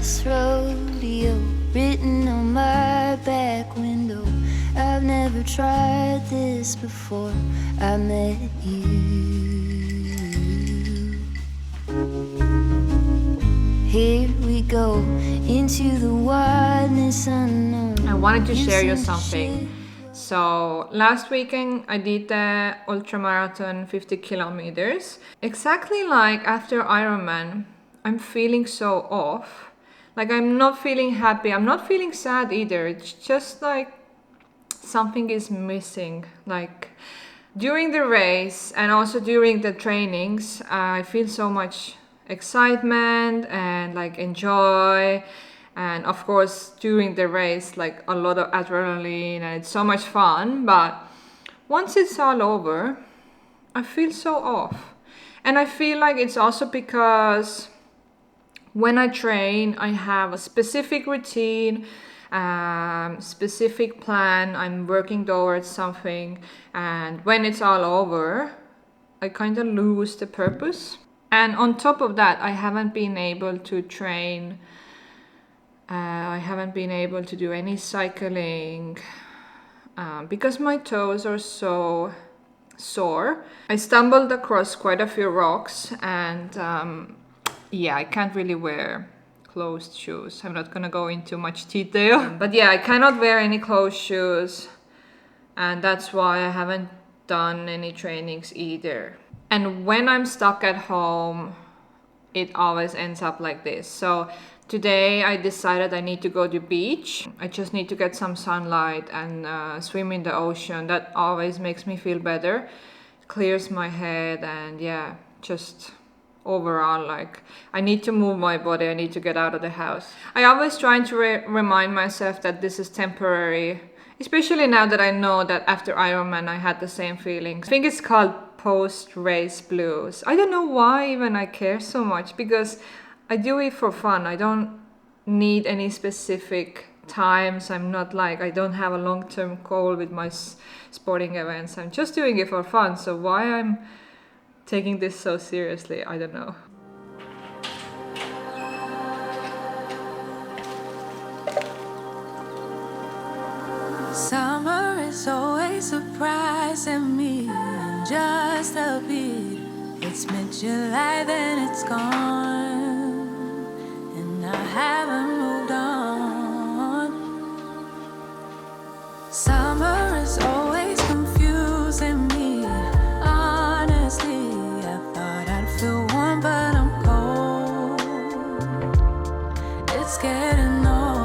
last rodeo written on my back window. I've never tried this before I met you. Here we go into the wildness unknown. I wanted to share you something. So last weekend I did the ultramarathon 50 kilometers. Exactly like after Ironman, I'm feeling so off. Like I'm not feeling happy. I'm not feeling sad either. It's just like something is missing. Like during the race and also during the trainings, I feel so much excitement and like enjoy. And of course, during the race, like a lot of adrenaline and it's so much fun. But once it's all over, I feel so off. And I feel like it's also because when I train, I have a specific routine, specific plan. I'm working towards something. And when it's all over, I kind of lose the purpose. And on top of that, I haven't been able to train. I haven't been able to do any cycling because my toes are so sore. I stumbled across quite a few rocks and yeah, I can't really wear closed shoes. I'm not gonna go into much detail. But yeah, I cannot wear any closed shoes and that's why I haven't done any trainings either. And when I'm stuck at home, it always ends up like this. So today I decided I need to go to the beach. I just need to get some sunlight and swim in the ocean. That always makes me feel better. It clears my head and yeah, just overall like I need to move my body. I need to get out of the house. I always try to remind myself that this is temporary. Especially now that I know that after Ironman I had the same feelings. I think it's called post-race blues. I don't know why even I care so much because I do it for fun. I don't need any specific times. I'm not like, I don't have a long-term goal with my sporting events. I'm just doing it for fun. So why I'm taking this so seriously, I don't know. Summer is always surprising me in just a bit. It's mid-July, then it's gone, and I haven't moved on. Summer is always confusing me. Honestly, I thought I'd feel warm, but I'm cold. It's getting old.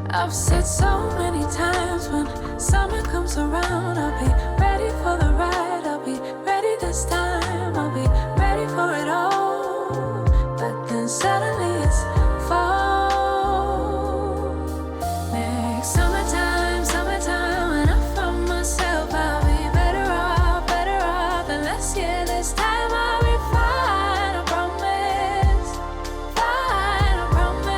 I've said so many times when summer comes around, I'll be ready for the ride. I'll be ready this time. I'll be ready for it all. But then suddenly it's fall. Next summertime, summertime, when I find myself, I'll be better off than last year. This time I'll be fine, I promise. Fine, I promise.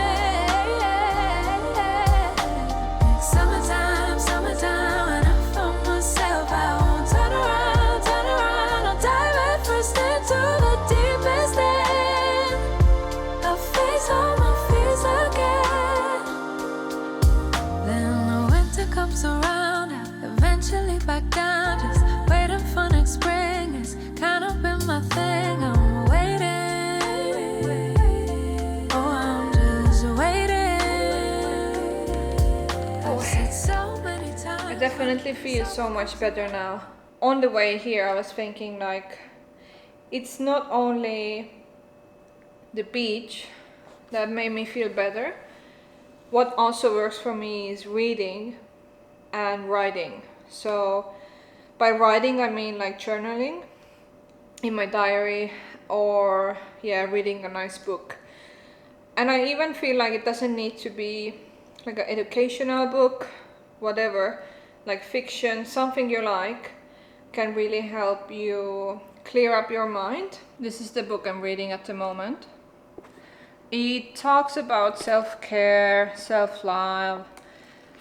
Summertime, summertime, when I find myself, I won't turn around, I'll dive head first into the deepest end. I'll face all my fears again. Then the winter comes around, I eventually back down, just waiting for next spring. It's kind of been my thing, I'm waiting. Oh, I'm just waiting. I've said so many times. I definitely feel so much better now. On the way here, I was thinking like, it's not only the beach that made me feel better. What also works for me is reading and writing. So by writing, I mean like journaling in my diary or yeah, reading a nice book. And I even feel like it doesn't need to be like an educational book, whatever, like fiction, something you like can really help you clear up your mind. This is the book I'm reading at the moment. It talks about self-care, self-love,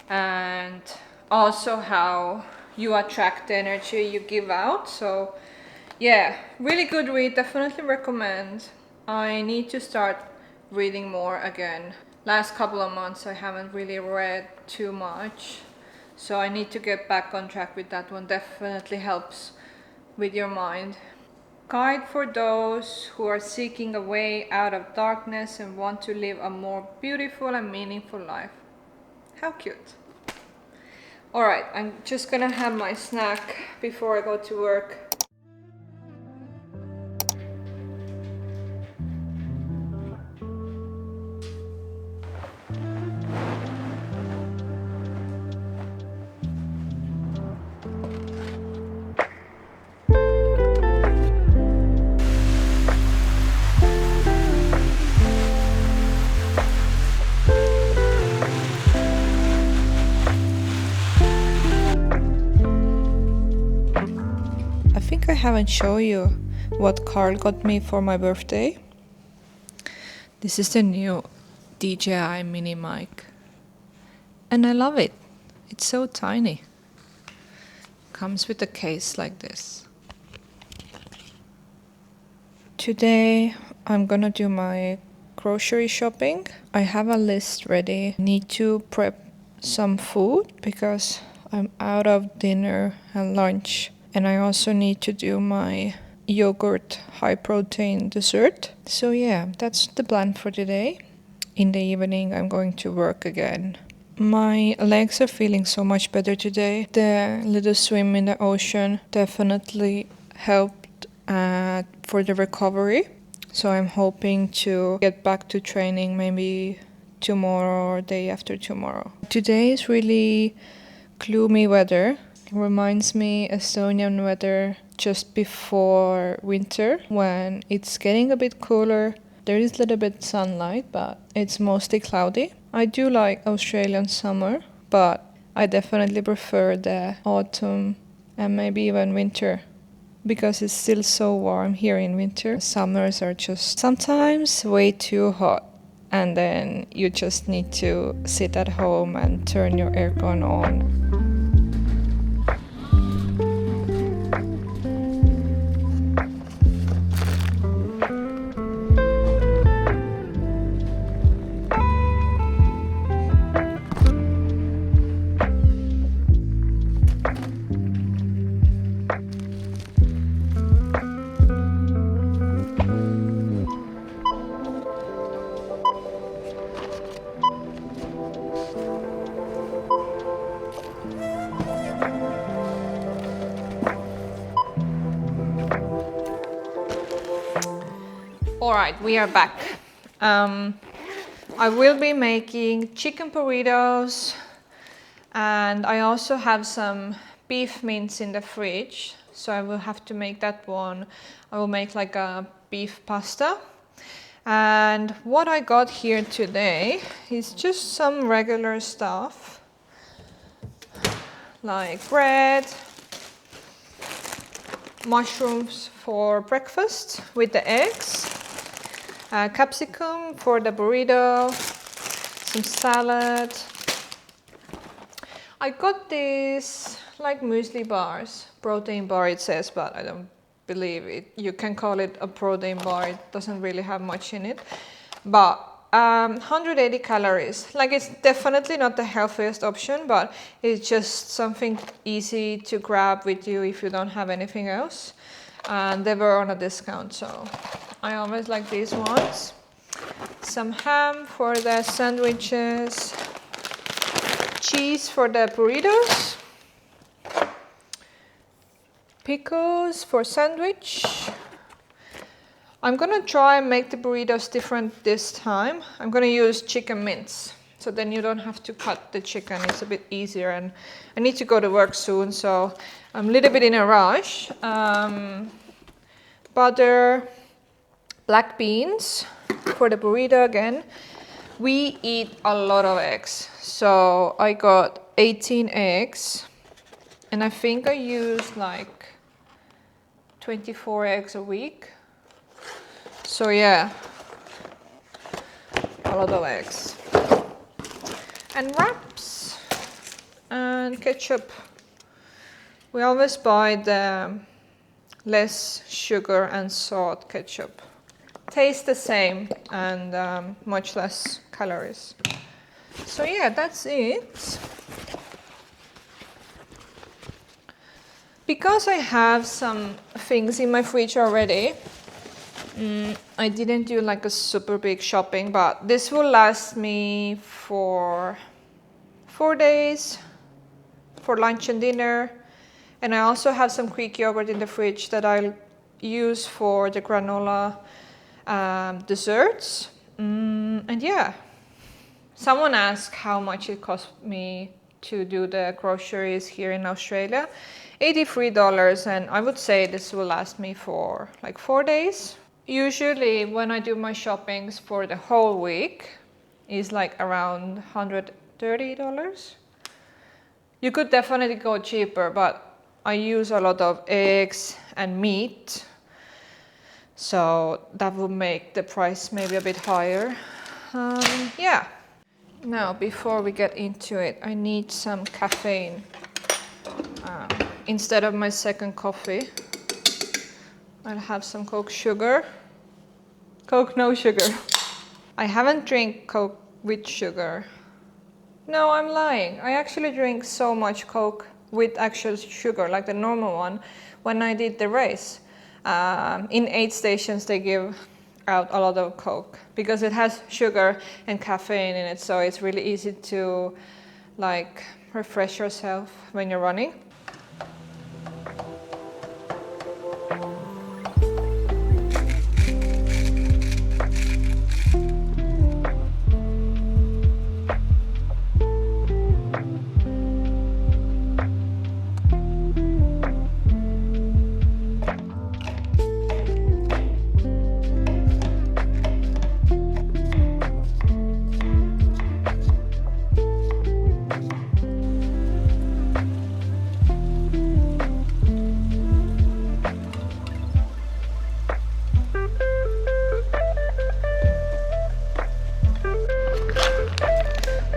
and also how you attract the energy you give out. So yeah, really good read, definitely recommend. I need to start reading more again. Last couple of months I haven't really read too much, so I need to get back on track with that one. Definitely helps with your mind. Guide for those who are seeking a way out of darkness and want to live a more beautiful and meaningful life. How cute. Alright, I'm just gonna have my snack before I go to work. I think I haven't shown you what Karl got me for my birthday. This is the new DJI Mini mic. And I love it. It's so tiny. Comes with a case like this. Today I'm gonna do my grocery shopping. I have a list ready. Need to prep some food because I'm out of dinner and lunch. And I also need to do my yogurt high protein dessert. So yeah, that's the plan for today. In the evening I'm going to work again. My legs are feeling so much better today. The little swim in the ocean definitely helped for the recovery. So I'm hoping to get back to training maybe tomorrow or day after tomorrow. Today is really gloomy weather. Reminds me Estonian weather just before winter when it's getting a bit cooler. There is a little bit sunlight, but it's mostly cloudy. I do like Australian summer, but I definitely prefer the autumn and maybe even winter because it's still so warm here in winter. Summers are just sometimes way too hot, and then you just need to sit at home and turn your aircon on. Alright, we are back. I will be making chicken burritos, and I also have some beef mince in the fridge, so I will have to make that one. I will make like a beef pasta. And what I got here today is just some regular stuff like bread, mushrooms for breakfast with the eggs, capsicum for the burrito, some salad. I got these like muesli bars, protein bar it says, but I don't believe it. You can call it a protein bar, it doesn't really have much in it. But 180 calories, like it's definitely not the healthiest option, but it's just something easy to grab with you if you don't have anything else. And they were on a discount, so I always like these ones. Some ham for the sandwiches, cheese for the burritos, pickles for sandwich. I'm gonna try and make the burritos different this time. I'm gonna use chicken mince, so then you don't have to cut the chicken. It's a bit easier, and I need to go to work soon, so I'm a little bit in a rush. Butter, black beans for the burrito again. We eat a lot of eggs, so I got 18 eggs, and I think I use like 24 eggs a week. So yeah, a lot of eggs. And wraps and ketchup. We always buy the less sugar and salt ketchup. tastes the same and much less calories. So yeah, that's it. Because I have some things in my fridge already, I didn't do like a super big shopping, but this will last me for 4 days for lunch and dinner. And I also have some Greek yogurt in the fridge that I'll use for the granola desserts. And yeah, someone asked how much it cost me to do the groceries here in Australia. $83, and I would say this will last me for like 4 days. Usually when I do my shoppings for the whole week is like around $130. You could definitely go cheaper, but I use a lot of eggs and meat, so that would make the price maybe a bit higher. Yeah. Now, before we get into it, I need some caffeine. Instead of my second coffee, I'll have some Coke sugar. Coke no sugar. I haven't drank Coke with sugar. No, I'm lying. I actually drink so much Coke with actual sugar, like the normal one, when I did the race. In aid stations, they give out a lot of Coke because it has sugar and caffeine in it, so it's really easy to like refresh yourself when you're running.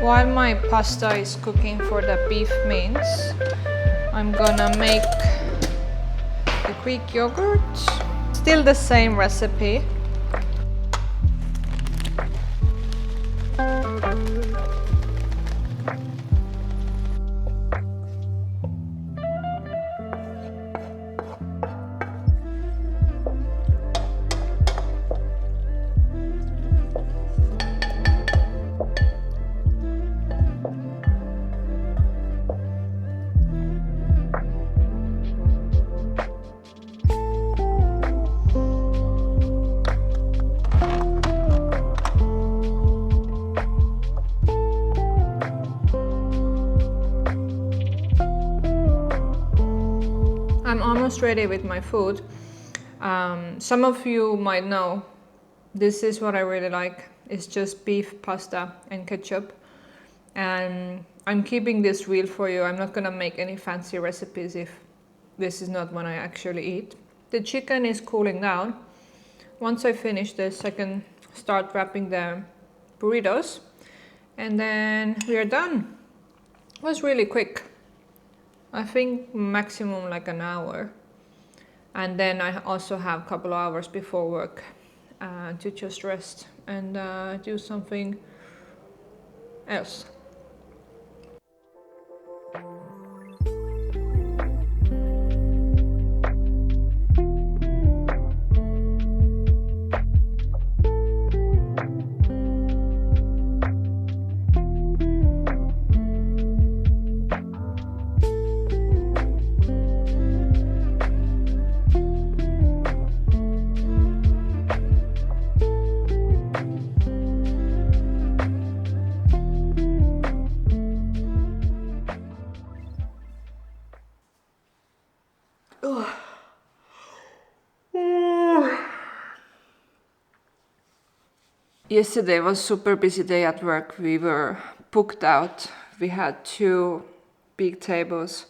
While my pasta is cooking for the beef mince, I'm gonna make the Greek yogurt. Still the same recipe. I'm almost ready with my food. Some of you might know this is what I really like. It's just beef, pasta and ketchup. And I'm keeping this real for you. I'm not gonna make any fancy recipes if this is not what I actually eat. The chicken is cooling down. Once I finish this, I can start wrapping the burritos. And then we are done. It was really quick. I think maximum like an hour. And then I also have a couple of hours before work to just rest and do something else. Yesterday was a super busy day at work. We were booked out. We had 2 big tables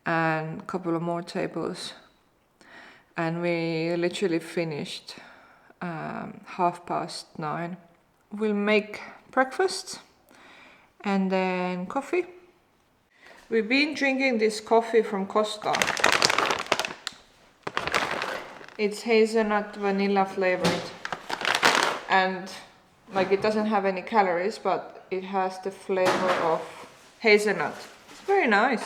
and a couple of more tables. And we literally finished 9:30. We'll make breakfast and then coffee. We've been drinking this coffee from Costco. It's hazelnut vanilla flavored. and like it doesn't have any calories, but it has the flavor of hazelnut. It's very nice.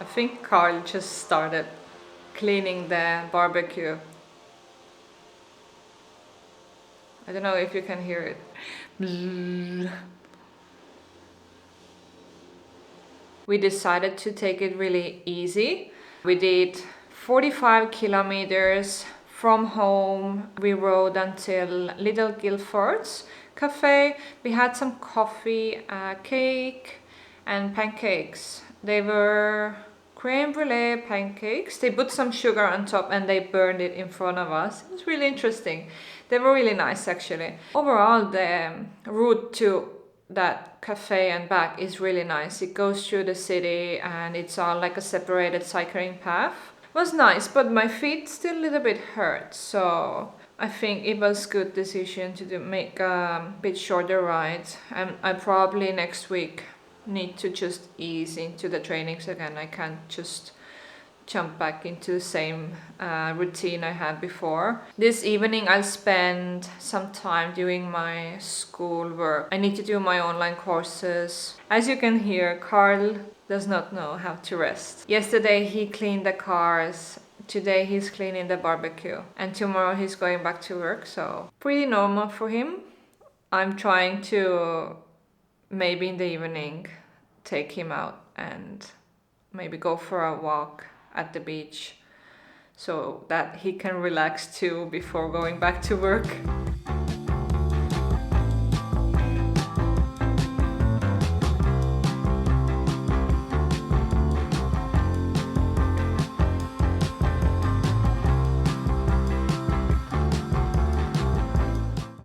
I think Karl just started cleaning the barbecue. I don't know if you can hear it. We decided to take it really easy. We did 45 kilometers from home. We rode until Little Guilford's cafe. We had some coffee, cake and pancakes. They were creme brulee pancakes. They put some sugar on top and they burned it in front of us. It was really interesting. They were really nice actually. Overall, the route to that cafe and back is really nice. It goes through the city and it's all like a separated cycling path. It was nice, but my feet still a little bit hurt, so I think it was good decision to make a bit shorter rides, and I probably next week need to just ease into the trainings again. I can't just jump back into the same routine I had before. This evening I'll spend some time doing my school work. I need to do my online courses. As you can hear, Karl does not know how to rest. Yesterday he cleaned the cars. Today he's cleaning the barbecue. And tomorrow he's going back to work, so pretty normal for him. I'm trying to maybe in the evening take him out and maybe go for a walk at the beach so that he can relax too before going back to work.